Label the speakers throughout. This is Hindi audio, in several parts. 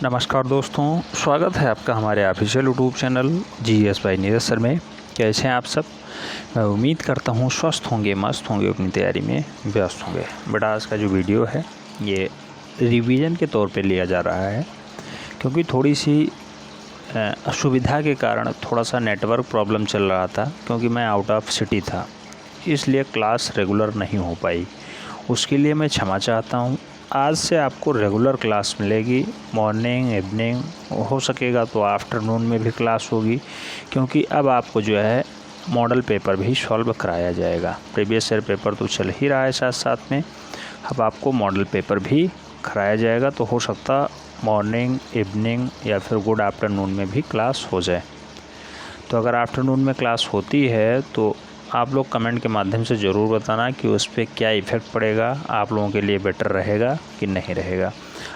Speaker 1: नमस्कार दोस्तों, स्वागत है आपका हमारे official YouTube channel GS bye Neeraj sir में। कैसे हैं आप सब? मैं उम्मीद करता हूँ स्वस्थ होंगे, मस्त होंगे, अपनी तैयारी में व्यस्त होंगे। बट आज का जो वीडियो है ये रिवीजन के तौर पे लिया जा रहा है, क्योंकि थोड़ी सी असुविधा के कारण थोड़ा सा नेटवर्क प्रॉब्लम चल रहा था, क्योंकि मैं आउट ऑफ सिटी था, इसलिए क्लास रेगुलर नहीं हो पाई। उसके लिए मैं क्षमा चाहता हूँ। आज से आपको रेगुलर क्लास मिलेगी, मॉर्निंग, इवनिंग, हो सकेगा तो आफ्टरनून में भी क्लास होगी, क्योंकि अब आपको जो है मॉडल पेपर भी सॉल्व कराया जाएगा। प्रीवियस ईयर पेपर तो चल ही रहा है साथ साथ में, अब आपको मॉडल पेपर भी कराया जाएगा। तो हो सकता मॉर्निंग, इवनिंग या फिर गुड आफ्टरनून में भी क्लास हो जाए। तो अगर आफ्टरनून में क्लास होती है तो आप लोग कमेंट के माध्यम से ज़रूर बताना कि उस पर क्या इफ़ेक्ट पड़ेगा, आप लोगों के लिए बेटर रहेगा कि नहीं रहेगा।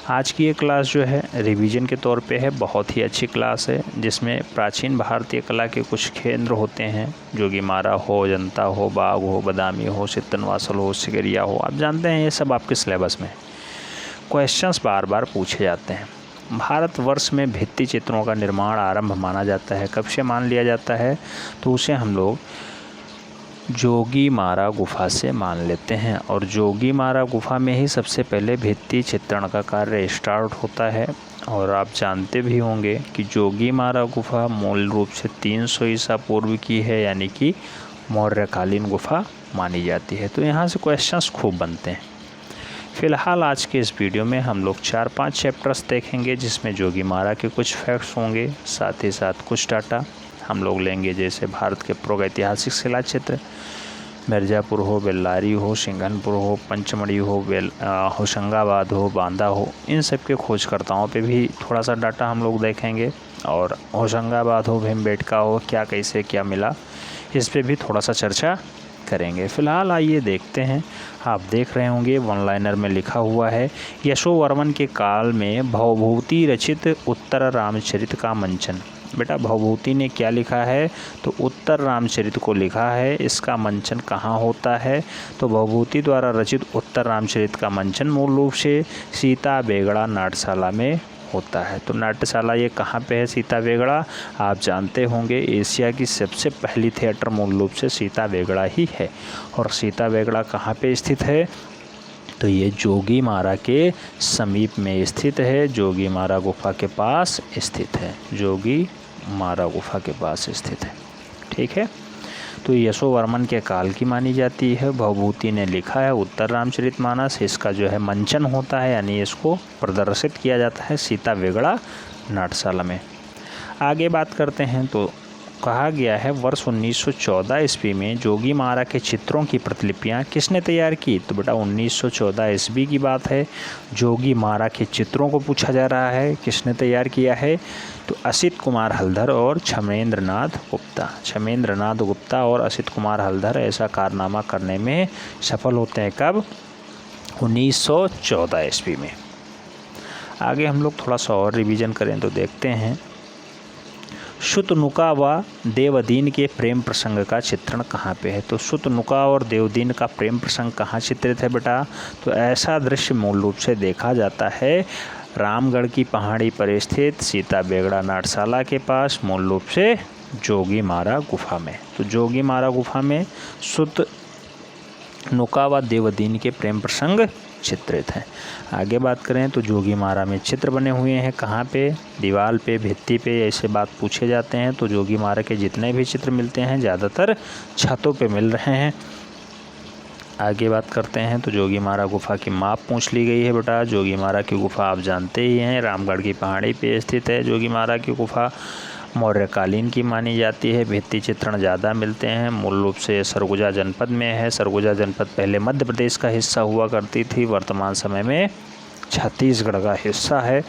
Speaker 1: आज की ये क्लास जो है रिवीजन के तौर पे है, बहुत ही अच्छी क्लास है, जिसमें प्राचीन भारतीय कला के कुछ केंद्र होते हैं, जोगीमारा हो, अजंता हो, बाघ हो, बादामी हो, सित्तनवासल हो, सिकरिया हो। आप जानते हैं ये सब आपके सिलेबस में क्वेश्चंस बार बार पूछे जाते हैं। भारतवर्ष में भित्ति चित्रों का निर्माण आरंभ माना जाता है। कब से मान लिया जाता है? तो उसे हम लोग जोगीमारा गुफा से मान लेते हैं, और जोगीमारा गुफा में ही सबसे पहले भित्ति चित्रण का कार्य स्टार्ट होता है। और आप जानते भी होंगे कि जोगीमारा गुफा मूल रूप से 300 ईसा पूर्व की है, यानी कि मौर्यकालीन गुफा मानी जाती है। तो यहाँ से क्वेश्चंस खूब बनते हैं। फ़िलहाल आज के इस वीडियो में हम लोग 4-5 चैप्टर्स देखेंगे, जिसमें जोगीमारा के कुछ फैक्ट्स होंगे, साथ ही साथ कुछ डाटा हम लोग लेंगे, जैसे भारत के प्रागैतिहासिक शिला क्षेत्र, मिर्ज़ापुर हो, बेल्लारी हो, सिंघनपुर हो, पंचमढ़ी हो, होशंगाबाद हो, बांदा हो, इन सब के खोजकर्ताओं पे भी थोड़ा सा डाटा हम लोग देखेंगे। और होशंगाबाद हो, भीमबेटका हो, क्या कैसे क्या मिला, इस पे भी थोड़ा सा चर्चा करेंगे। फ़िलहाल आइए देखते हैं। आप देख रहे होंगे वन लाइनर में लिखा हुआ है, यशोवर्मन के काल में भवभूति रचित उत्तर रामचरित का मंचन। बेटा भवभूति ने क्या लिखा है? तो उत्तर रामचरित को लिखा है। इसका मंचन कहाँ होता है? तो भवभूति द्वारा रचित उत्तर रामचरित का मंचन मूल रूप से सीता बेगड़ा नाट्यशाला में होता है। तो नाट्यशाला ये कहाँ पे है? सीता बेगड़ा। आप जानते होंगे एशिया की सबसे पहली थिएटर मूल रूप से सीता बेगड़ा ही है। और सीता बेगड़ा कहाँ पे स्थित है? तो ये जोगीमारा के समीप में स्थित है, जोगीमारा गुफा के पास स्थित है, जोगीमारा गुफा के पास स्थित है। ठीक है, तो यशोवर्मन के काल की मानी जाती है। भवभूति ने लिखा है उत्तर रामचरितमानस। इसका जो है मंचन होता है, यानी इसको प्रदर्शित किया जाता है सीता बेगड़ा नाट्यशाला में। आगे बात करते हैं तो कहा गया है वर्ष 1914 ईस्वी में जोगीमारा के चित्रों की प्रतिलिपियां किसने तैयार की? तो बेटा 1914 ईस्वी की बात है। जोगीमारा के चित्रों को पूछा जा रहा है, किसने तैयार किया है? तो असित कुमार हलधर और क्षमेंद्रनाथ गुप्ता। क्षमेंद्रनाथ गुप्ता और असित कुमार हलधर ऐसा कारनामा करने में सफल होते हैं। कब? 1914 ईस्वी में। आगे हम लोग थोड़ा सा और रिवीजन करें तो देखते हैं, शुतनुका व देवदीन के प्रेम प्रसंग का चित्रण कहाँ पे है? तो शुतनुका और देवदीन का प्रेम प्रसंग कहाँ चित्रित है बेटा? तो ऐसा दृश्य मूल रूप से देखा जाता है रामगढ़ की पहाड़ी पर स्थित सीता बेगड़ा नाट्यशाला के पास, मूल रूप से जोगीमारा गुफा में। तो जोगीमारा गुफा में शुतनुका व देवदीन के प्रेम प्रसंग चित्रित हैं। आगे बात करें तो जोगीमारा में चित्र बने हुए हैं, कहाँ पे? दीवार पे, भित्ति पे, ऐसे बात पूछे जाते हैं। तो जोगीमारा के जितने भी चित्र मिलते हैं ज़्यादातर छतों पे मिल रहे हैं। आगे बात करते हैं तो जोगीमारा गुफा की माप पूछ ली गई है बेटा। जोगीमारा की गुफा आप जानते ही हैं, रामगढ़ की पहाड़ी पे स्थित है। जोगीमारा की गुफा मौर्यकालीन की मानी जाती है। भित्ति चित्रण ज़्यादा मिलते हैं, मूल रूप से सरगुजा जनपद में है। सरगुजा जनपद पहले मध्य प्रदेश का हिस्सा हुआ करती थी, वर्तमान समय में छत्तीसगढ़ का हिस्सा है।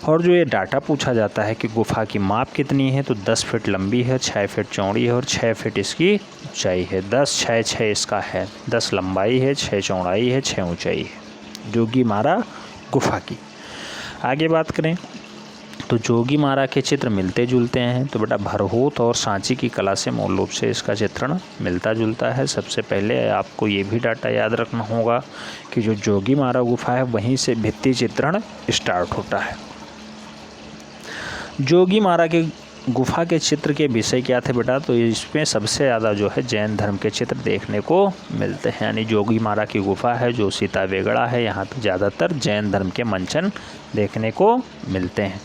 Speaker 1: और जो ये डाटा पूछा जाता है कि गुफा की माप कितनी है, तो 10 फीट लंबी है, 6 फीट चौड़ी है और 6 फीट इसकी ऊंचाई है। 10, 6, 6 इसका है, 10 लंबाई है, 6 चौड़ाई है, 6 ऊंचाई है जोगीमारा गुफा की। आगे बात करें तो जोगीमारा के चित्र मिलते जुलते हैं। तो बेटा भरहूत और सांची की कला से मूल रूप से इसका चित्रण मिलता जुलता है। सबसे पहले आपको ये भी डाटा याद रखना होगा कि जो जोगीमारा गुफा है वहीं से भित्ति चित्रण स्टार्ट होता है। जोगीमारा के गुफा के चित्र के विषय क्या थे बेटा, तो इसमें सबसे ज़्यादा जो है जैन धर्म के चित्र देखने को मिलते हैं। यानी जोगीमारा की गुफा है जो सीता वेगड़ा है, यहाँ पे ज़्यादातर जैन धर्म के मंचन देखने को मिलते हैं।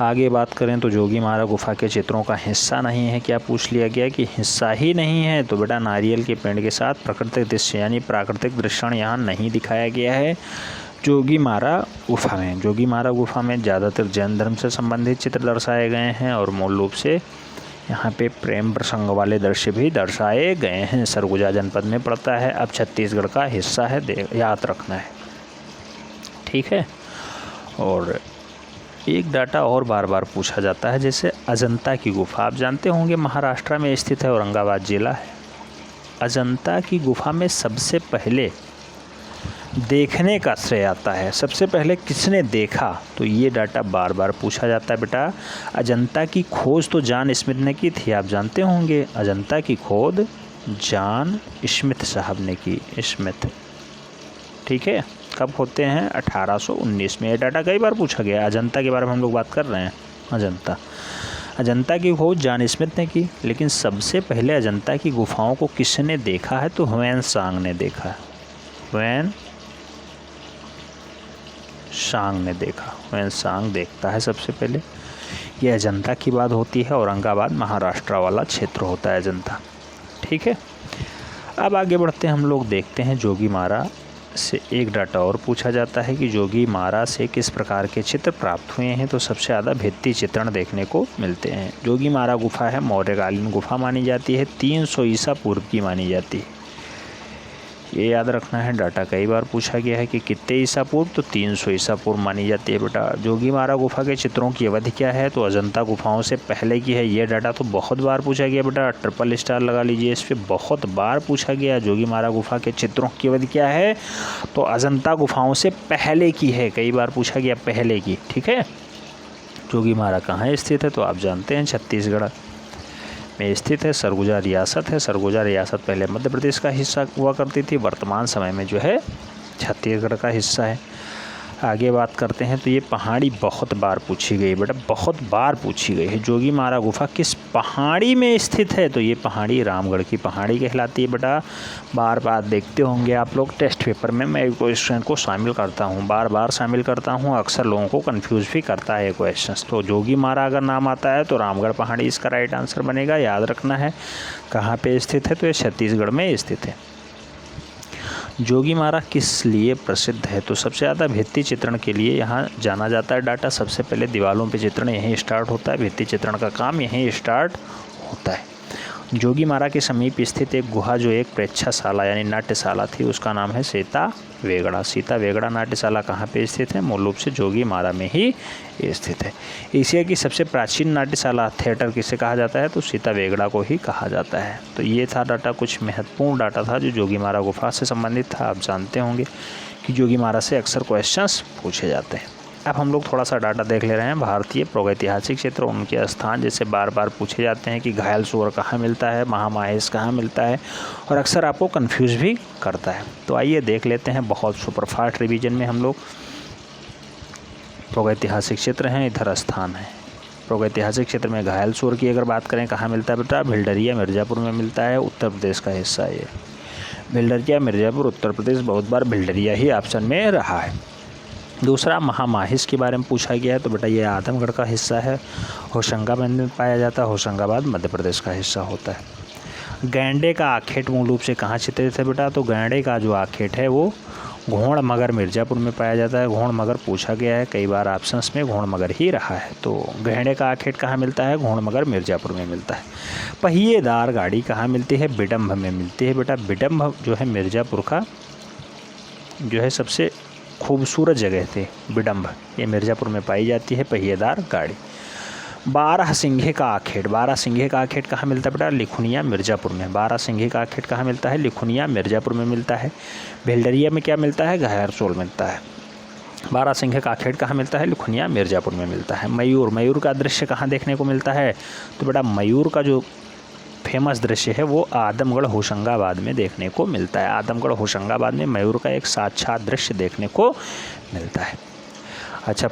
Speaker 1: आगे बात करें तो जोगीमारा गुफा के चित्रों का हिस्सा नहीं है, क्या पूछ लिया गया कि हिस्सा ही नहीं है, तो बेटा नारियल के पेड़ के साथ प्राकृतिक दृश्य यानी प्राकृतिक दृश्य यहाँ नहीं दिखाया गया है जोगीमारा गुफा में। जोगीमारा गुफा में ज़्यादातर जैन धर्म से संबंधित चित्र दर्शाए गए हैं और मूल रूप से यहाँ पे प्रेम प्रसंग वाले दृश्य भी दर्शाए गए हैं। सरगुजा जनपद में पड़ता है, अब छत्तीसगढ़ का हिस्सा है, याद रखना है, ठीक है। और एक डाटा और बार बार पूछा जाता है, जैसे अजंता की गुफा आप जानते होंगे महाराष्ट्र में स्थित है, औरंगाबाद जिला है। अजंता की गुफा में सबसे पहले देखने का श्रेय आता है, सबसे पहले किसने देखा, तो ये डाटा बार बार पूछा जाता है बेटा। अजंता की खोज तो जॉन स्मिथ ने की थी, आप जानते होंगे। अजंता की खोज जॉन स्मिथ साहब ने की, स्मिथ, ठीक है। कब होते हैं, 1819 में। ये डाटा कई बार पूछा गया। अजंता के बारे में हम लोग बात कर रहे हैं। अजंता की खोज जॉन स्मिथ ने की, लेकिन सबसे पहले अजंता की गुफाओं को किसने देखा है, तो ह्वेन सांग ने देखा है। ह्वेन सांग देखता है सबसे पहले। यह अजंता की बात होती है, औरंगाबाद महाराष्ट्र वाला क्षेत्र होता है अजंता, ठीक है। अब आगे बढ़ते हैं हम लोग, देखते हैं जोगीमारा से एक डाटा और पूछा जाता है कि जोगीमारा से किस प्रकार के चित्र प्राप्त हुए हैं, तो सबसे ज़्यादा भित्ति चित्रण देखने को मिलते हैं। जोगीमारा गुफा है मौर्यकालीन गुफा मानी जाती है, 300 ईसा पूर्व की मानी जाती है। ये याद रखना है, डाटा कई बार पूछा गया है कि कितने ईसा पूर्व, तो 300 ईसा पूर्व मानी जाती है बेटा। जोगीमारा गुफा के चित्रों की अवधि क्या है, तो अजंता गुफाओं से पहले की है। ये डाटा तो बहुत बार पूछा गया बेटा, ट्रिपल स्टार लगा लीजिए इस पर, बहुत बार पूछा गया। जोगीमारा गुफा के चित्रों की अवधि क्या है, तो अजंता गुफाओं से पहले की है, कई बार पूछा गया पहले की, ठीक है। जोगीमारा कहाँ स्थित है, तो आप जानते हैं छत्तीसगढ़ में स्थित है। सरगुजा रियासत है। सरगुजा रियासत पहले मध्य प्रदेश का हिस्सा हुआ करती थी, वर्तमान समय में जो है छत्तीसगढ़ का हिस्सा है। आगे बात करते हैं, तो ये पहाड़ी बहुत बार पूछी गई बेटा, बहुत बार पूछी गई है। जोगीमारा गुफा किस पहाड़ी में स्थित है, तो ये पहाड़ी रामगढ़ की पहाड़ी कहलाती है बेटा। बार बार देखते होंगे आप लोग टेस्ट पेपर में, मैं क्वेश्चन को शामिल करता हूँ, बार बार शामिल करता हूँ, अक्सर लोगों को कन्फ्यूज़ भी करता है क्वेश्चन। तो जोगीमारा अगर नाम आता है तो रामगढ़ पहाड़ी इसका राइट आंसर बनेगा, याद रखना है। कहाँ पर स्थित है, तो ये छत्तीसगढ़ में स्थित है। जोगीमारा किस लिए प्रसिद्ध है, तो सबसे ज़्यादा भित्ति चित्रण के लिए यहाँ जाना जाता है डाटा। सबसे पहले दीवारों पे चित्रण यहीं स्टार्ट होता है, भित्ति चित्रण का काम यहीं स्टार्ट होता है। जोगीमारा के समीप स्थित एक गुहा जो एक प्रेक्षाशाला यानी नाट्यशाला थी, उसका नाम है सीता वेगड़ा। सीता वेगड़ा नाट्यशाला कहाँ पे स्थित है, मूल रूप से जोगीमारा में ही स्थित है। एशिया की सबसे प्राचीन नाट्यशाला थिएटर किसे कहा जाता है, तो सीता वेगड़ा को ही कहा जाता है। तो ये था डाटा, कुछ महत्वपूर्ण डाटा था जो जोगीमारा गुफा से संबंधित था। आप जानते होंगे कि जोगीमारा से अक्सर क्वेश्चंस पूछे जाते हैं। अब हम लोग थोड़ा सा डाटा देख ले रहे हैं भारतीय प्रागैतिहासिक क्षेत्र, उनके स्थान, जैसे बार बार पूछे जाते हैं कि घायल सूअर कहाँ मिलता है, महामाहेश कहाँ मिलता है, और अक्सर आपको कंफ्यूज भी करता है। तो आइए देख लेते हैं, बहुत सुपरफास्ट रिवीजन में हम लोग। प्रागैतिहासिक क्षेत्र हैं, इधर स्थान है। प्रागैतिहासिक क्षेत्र में घायल सूअर की अगर बात करें कहाँ मिलता है बेटा, भिल्डरिया मिर्ज़ापुर में मिलता है, उत्तर प्रदेश का हिस्सा है ये। भिल्डरिया मिर्ज़ापुर उत्तर प्रदेश, बहुत बार भिल्डरिया ही ऑप्शन में रहा है। दूसरा, महामाहिश के बारे में पूछा गया है, तो बेटा ये आजमगढ़ का हिस्सा है, होशंगाबाद में पाया जाता है, होशंगाबाद मध्य प्रदेश का हिस्सा होता है। गैंडे का आखेट मूल रूप से कहाँ चित्रित है बेटा, तो गैंडे का जो आखेट है वो घोड़ मगर मिर्ज़ापुर में पाया जाता है। घोड़ मगर पूछा गया है, कई बार ऑप्शंस में घोड़ मगर ही रहा है। तो गैंडे का आखेट कहाँ मिलता है, घोड़ मगर मिर्ज़ापुर में मिलता है। पहिएदार गाड़ी कहाँ मिलती है, बिडम्भ में मिलती है बेटा। बिडम्भ जो है मिर्ज़ापुर का जो है सबसे खूबसूरत जगह थे बिडम्भ, ये मिर्ज़ापुर में पाई जाती है पहिएदार गाड़ी। बारहसिंघे का आखेट, बारहसिंघे का आखेट कहाँ मिलता है बेटा, लिखुनिया मिर्ज़ापुर में। बारहसिंघे का आखेट कहाँ मिलता है, लिखुनिया मिर्ज़ापुर में मिलता है। भिल्डरिया में क्या मिलता है, घायरचोल मिलता है। बारहसिंघे का आखेट कहाँ मिलता है, लिखुनिया मिर्ज़ापुर में मिलता है। मयूर, मयूर का दृश्य कहाँ देखने को मिलता है, तो बेटा मयूर का जो फेमस दृश्य है वो आदमगढ़ होशंगाबाद में देखने को मिलता है। आदमगढ़ होशंगाबाद में मयूर का एक साक्षात दृश्य देखने को मिलता है। अच्छा,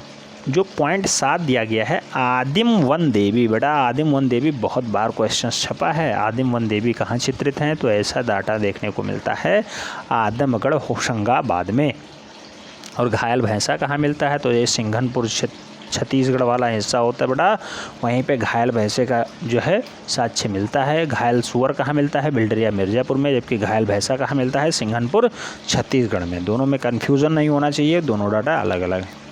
Speaker 1: जो पॉइंट 7 दिया गया है आदिम वन देवी, बेटा आदिम वन देवी बहुत बार क्वेश्चन छपा है। आदिम वन देवी कहाँ चित्रित हैं, तो ऐसा डाटा देखने को मिलता है आदमगढ़ होशंगाबाद में। और घायल भैंसा कहाँ मिलता है, तो ये सिंघनपुर छत्तीसगढ़ वाला हिस्सा होता है बेटा, वहीं पे घायल भैंसे का जो है साक्ष्य मिलता है। घायल सुअर कहाँ मिलता है, बिल्डरिया मिर्ज़ापुर में, जबकि घायल भैंसा कहाँ मिलता है, सिंघनपुर छत्तीसगढ़ में। दोनों में कन्फ्यूज़न नहीं होना चाहिए, दोनों डाटा अलग अलग हैं।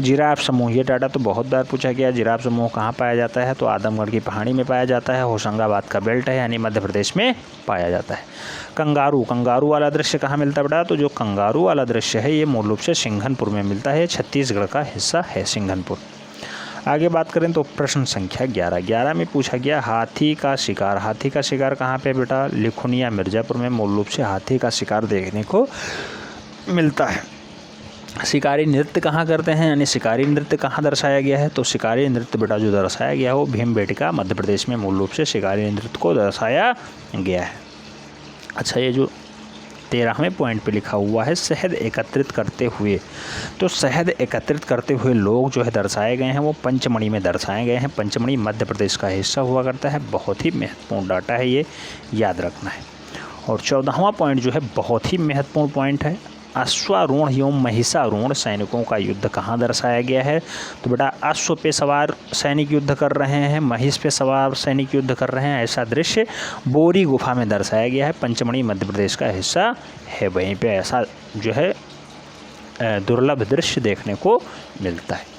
Speaker 1: जिराफ समूह, ये डाटा तो बहुत बार पूछा गया। जिराफ समूह कहाँ पाया जाता है, तो आदमगढ़ की पहाड़ी में पाया जाता है, होशंगाबाद का बेल्ट है यानी मध्य प्रदेश में पाया जाता है। कंगारू, कंगारू वाला दृश्य कहाँ मिलता है बेटा, तो जो कंगारू वाला दृश्य है ये मूल रूप से सिंघनपुर में मिलता है, छत्तीसगढ़ का हिस्सा है सिंघनपुर। आगे बात करें तो प्रश्न संख्या 11 में पूछा गया हाथी का शिकार। हाथी का शिकार कहाँ पे बेटा, लिखुनिया मिर्ज़ापुर में मूल रूप से हाथी का शिकार देखने को मिलता है। शिकारी नृत्य कहाँ करते हैं, यानी शिकारी नृत्य कहाँ दर्शाया गया है, तो शिकारी नृत्य बेटा जो दर्शाया गया है वो भीमबेटका मध्य प्रदेश में मूल रूप से शिकारी नृत्य को दर्शाया गया है। अच्छा, ये जो 13वें पॉइंट पे लिखा हुआ है शहद एकत्रित करते हुए, तो शहद एकत्रित करते हुए लोग जो है दर्शाए गए हैं वो पंचमढ़ी में दर्शाए गए हैं। पंचमढ़ी मध्य प्रदेश का हिस्सा हुआ करता है। बहुत ही महत्वपूर्ण डाटा है, ये याद रखना है। और 14वां पॉइंट जो है बहुत ही महत्वपूर्ण पॉइंट है, अश्वारूढ़ एवं महिषारूढ़ सैनिकों का युद्ध कहाँ दर्शाया गया है, तो बेटा अश्व पे सवार सैनिक युद्ध कर रहे हैं, महिष पे सवार सैनिक युद्ध कर रहे हैं, ऐसा दृश्य बोरी गुफा में दर्शाया गया है। पंचमढ़ी मध्य प्रदेश का हिस्सा है, वहीं पे ऐसा जो है दुर्लभ दृश्य देखने को मिलता है।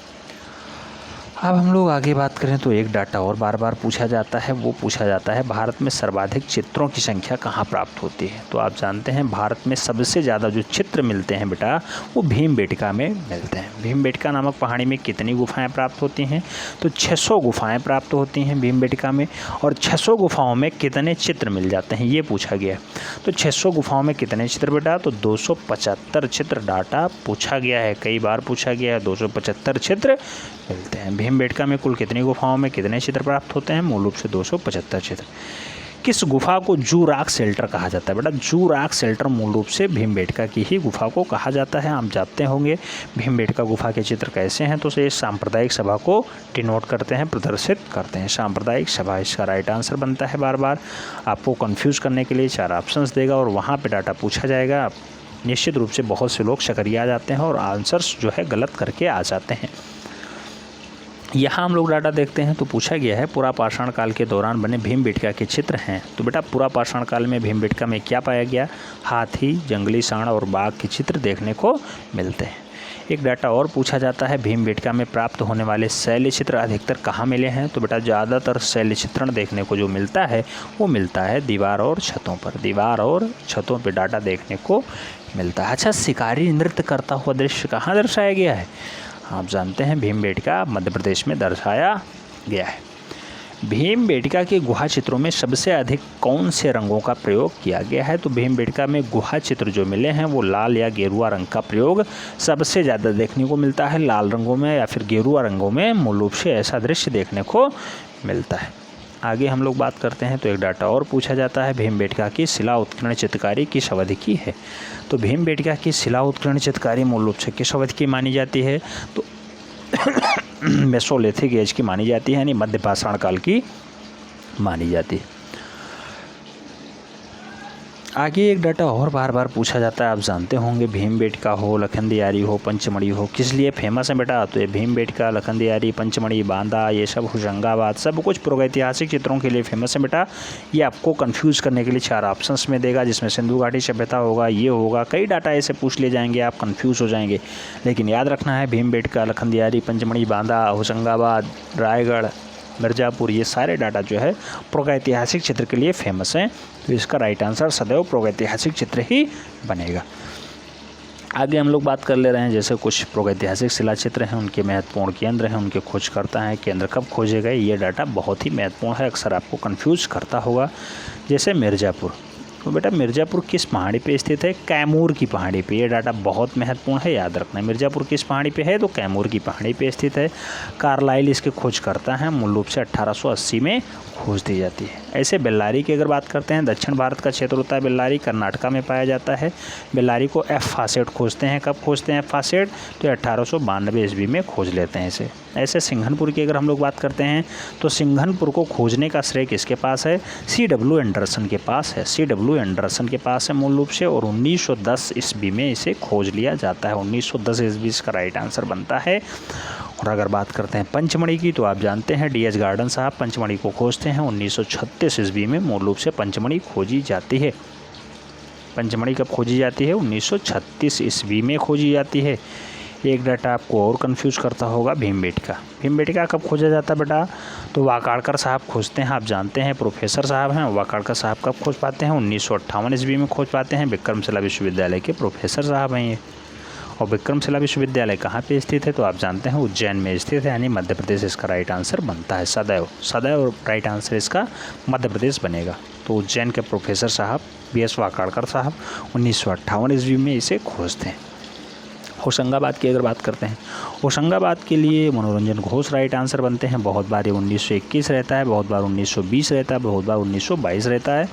Speaker 1: अब हम लोग आगे बात करें तो एक डाटा और बार बार पूछा जाता है, वो पूछा जाता है भारत में सर्वाधिक चित्रों की संख्या कहाँ प्राप्त होती है। तो आप जानते हैं भारत में सबसे ज़्यादा जो चित्र मिलते हैं बेटा वो भीमबेटका में मिलते हैं। भीमबेटका नामक पहाड़ी में कितनी गुफाएं प्राप्त होती हैं, तो 600 गुफाएं प्राप्त होती हैं भीमबेटका में। और 600 गुफाओं में कितने चित्र मिल जाते हैं ये पूछा गया है। तो 600 गुफाओं में कितने चित्र बेटा, तो 275 चित्र डाटा पूछा गया है, कई बार पूछा गया है। 275 चित्र मिलते हैं। भीमबेटका में कुल कितनी गुफाओं में कितने चित्र प्राप्त होते हैं, मूल रूप से 275 चित्र। किस गुफा को जू रॉक शेल्टर कहा जाता है बेटा, जू रॉक शेल्टर मूल रूप से भीमबेटका की ही गुफा को कहा जाता है। आप जानते होंगे भीमबेटका गुफा के चित्र कैसे हैं, तो ये सांप्रदायिक सभा को डिनोट करते हैं, प्रदर्शित करते हैं। सांप्रदायिक सभा इसका राइट आंसर बनता है। बार बार आपको कन्फ्यूज करने के लिए 4 ऑप्शंस देगा और वहाँ पर डाटा पूछा जाएगा। निश्चित रूप से बहुत से लोग शकरिया जाते हैं और आंसर्स जो है गलत करके आ जाते हैं। यहाँ हम लोग डाटा देखते हैं तो पूछा गया है पुरापाषाण काल के दौरान बने भीमबेटका के चित्र हैं। तो बेटा पुरापाषाण काल में भीमबेटका में क्या पाया गया, हाथी, जंगली सांड और बाघ के चित्र देखने को मिलते हैं। एक डाटा और पूछा जाता है भीमबेटका में प्राप्त होने वाले शैल चित्र अधिकतर कहाँ मिले हैं, तो बेटा ज़्यादातर शैल चित्रण देखने को जो मिलता है वो मिलता है दीवार और छतों पर। दीवार और छतों पर डाटा देखने को मिलता है। अच्छा, शिकारी नृत्य करता हुआ दृश्य कहाँ दर्शाया गया है, आप जानते हैं भीमबेटका मध्य प्रदेश में दर्शाया गया है। भीमबेटका के गुहा चित्रों में सबसे अधिक कौन से रंगों का प्रयोग किया गया है, तो भीमबेटका में गुहा चित्र जो मिले हैं वो लाल या गेरुआ रंग का प्रयोग सबसे ज़्यादा देखने को मिलता है। लाल रंगों में या फिर गेरुआ रंगों में मूल रूप से ऐसा दृश्य देखने को मिलता है। आगे हम लोग बात करते हैं तो एक डाटा और पूछा जाता है भीमबेटका की शिला उत्कीर्ण चित्रकारी किस अवधि की है। तो भीमबेटका की शिला उत्कीर्ण चित्रकारी मूल रूप से किस अवधि की मानी जाती है, तो मेसोलिथिक एज की मानी जाती है, यानी मध्य पाषाण काल की मानी जाती है। आगे एक डाटा और बार बार पूछा जाता है, आप जानते होंगे भीमबेटका हो, लखनदेयारी हो, पंचमढ़ी हो, किस लिए फेमस है बेटा, तो ये भीमबेटका, लखनदेयारी, पंचमढ़ी, बांदा, ये सब होशंगाबाद सब कुछ प्रागैतिहासिक चित्रों के लिए फेमस है बेटा। ये आपको कंफ्यूज करने के लिए 4 ऑप्शंस में देगा, जिसमें सिंधु घाटी सभ्यता होगा, ये होगा, कई डाटा ऐसे पूछ ले जाएंगे, आप कन्फ्यूज हो जाएंगे। लेकिन याद रखना है भीमबेटका, लखनदेयारी, पंचमढ़ी, बांदा, होशंगाबाद, रायगढ़, मिर्ज़ापुर, ये सारे डाटा जो है प्रागैतिहासिक चित्र के लिए फेमस हैं। तो इसका राइट आंसर सदैव प्रागैतिहासिक चित्र ही बनेगा। आगे हम लोग बात कर ले रहे हैं जैसे कुछ प्रागैतिहासिक शिला चित्र हैं, उनके महत्वपूर्ण केंद्र हैं, उनके खोजकर्ता हैं, केंद्र कब खोजे गए, ये डाटा बहुत ही महत्वपूर्ण है, अक्सर आपको कंफ्यूज करता होगा। जैसे मिर्ज़ापुर, तो बेटा मिर्ज़ापुर किस पहाड़ी पे स्थित है? कैमूर की पहाड़ी पे। ये डाटा बहुत महत्वपूर्ण है, याद रखना है। मिर्ज़ापुर किस पहाड़ी पे है? तो कैमूर की पहाड़ी पे स्थित है। कार्लाइल इसके खोज करता है, मूल रूप से 1880 में खोज दी जाती है। ऐसे बेल्लारी की अगर बात करते हैं, दक्षिण भारत का क्षेत्र होता है बेल्लारी, कर्नाटका में पाया जाता है। बेल्लारी को एफ फासेट खोजते हैं। कब खोजते हैं एफ फासेट? तो 1892 ईस्वी में खोज लेते हैं इसे। ऐसे सिंघनपुर की अगर हम लोग बात करते हैं तो सिंघनपुर को खोजने का श्रेय किसके पास है? C.W. एंडरसन के पास है। C.W. एंडरसन के पास है मूल रूप से, और 1910 ईस्वी में इसे खोज लिया जाता है। 1910 ईस्वी इसका राइट आंसर बनता है। और अगर बात करते हैं पंचमढ़ी की, तो आप जानते हैं D.H. गार्डन साहब पंचमढ़ी को खोजते हैं। 1936 ईस्वी में मूल रूप से पंचमढ़ी खोजी जाती है। पंचमढ़ी कब खोजी जाती है? 1936 ईस्वी में खोजी जाती है। एक डाटा आपको और कंफ्यूज करता होगा, भीमबेटका। भीमबेटका कब खोजा जाता है बेटा? तो वाकाड़कर साहब खोजते हैं। आप जानते हैं प्रोफेसर साहब हैं। वाकाड़कर साहब कब खोज पाते हैं? 1958 ईस्वी में खोज पाते हैं। विक्रमशिला विश्वविद्यालय के प्रोफेसर साहब हैं ये। और विक्रमशिला विश्वविद्यालय कहाँ पे स्थित है? तो आप जानते हैं उज्जैन में स्थित है, यानी मध्य प्रदेश इसका राइट आंसर बनता है। सदैव सदैव राइट आंसर इसका मध्य प्रदेश बनेगा। तो उज्जैन के प्रोफेसर साहब B.S. वाकाड़कर साहब 1958 ईस्वी में इसे खोजते हैं। होशंगाबाद की अगर बात करते हैं, होशंगाबाद के लिए मनोरंजन घोष राइट आंसर बनते हैं। बहुत बार ये 1921 रहता है, बहुत बार 1920 रहता है, बहुत बार 1922 रहता है।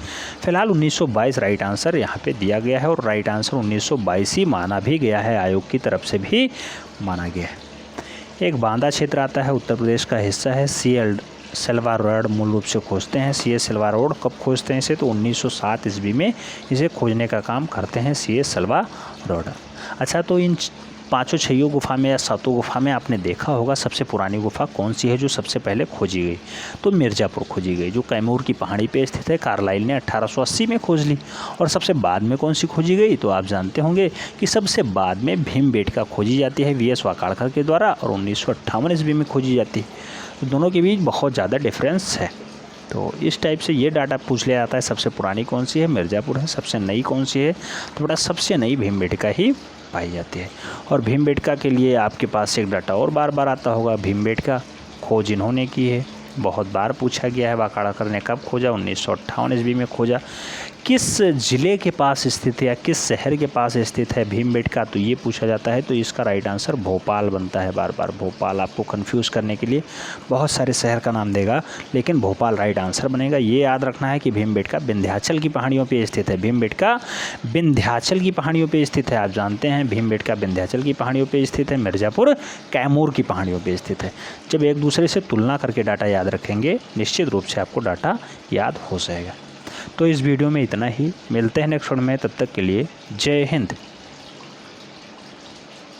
Speaker 1: फिलहाल 1922 राइट आंसर यहाँ पे दिया गया है, और राइट आंसर 1922 ही माना भी गया है, आयोग की तरफ से भी माना गया है। एक बांदा क्षेत्र आता है, उत्तर प्रदेश का हिस्सा है। C.L. सिल्वा रोड मूल रूप से खोजते हैं। C.S. सिल्वा रोड कब खोजते हैं इसे? तो 1907 ईस्वी में इसे खोजने का काम करते हैं C.S. सिल्वा रोड। अच्छा, तो इन पाँचों छयों गुफा में या सातों गुफा में आपने देखा होगा सबसे पुरानी गुफा कौन सी है जो सबसे पहले खोजी गई? तो मिर्ज़ापुर खोजी गई, जो कैमूर की पहाड़ी पे स्थित है। कार्लाइल ने 1880 में खोज ली। और सबसे बाद में कौन सी खोजी गई? तो आप जानते होंगे कि सबसे बाद में भीमबेटका खोजी जाती है V.S. वाकाड़कर के द्वारा, और 1958 ईस्वी में खोजी जाती है। तो दोनों के बीच बहुत ज़्यादा डिफरेंस है। तो इस टाइप से ये डाटा पूछ लिया जाता है। सबसे पुरानी कौन सी है? मिर्ज़ापुर है। सबसे नई कौन सी है? तो बेटा सबसे नई भीमबेटका ही पाई जाती है। और भीमबेटका के लिए आपके पास एक डाटा और बार बार आता होगा, भीमबेटका खोज इन्होंने की है, बहुत बार पूछा गया है। वाकाड़कर ने कब खोजा? 1958 ईस्वी में खोजा। किस ज़िले के पास स्थित है या किस शहर के पास स्थित है भीमबेटका? तो ये पूछा जाता है। तो इसका राइट आंसर भोपाल बनता है। बार बार भोपाल आपको कंफ्यूज करने के लिए बहुत सारे शहर का नाम देगा, लेकिन भोपाल राइट आंसर बनेगा। ये याद रखना है कि भीमबेटका विंध्याचल की पहाड़ियों पे स्थित है। भीमबेटका विंध्याचल की पहाड़ियों पे स्थित है। आप जानते हैं भीमबेटका विंध्याचल की पहाड़ियों पे स्थित है। मिर्ज़ापुर कैमूर की पहाड़ियों पे स्थित है। जब एक दूसरे से तुलना करके डाटा याद रखेंगे, निश्चित रूप से आपको डाटा याद हो जाएगा। तो इस वीडियो में इतना ही, मिलते हैं नेक्स्ट वीडियो में, तब तक के लिए जय हिंद।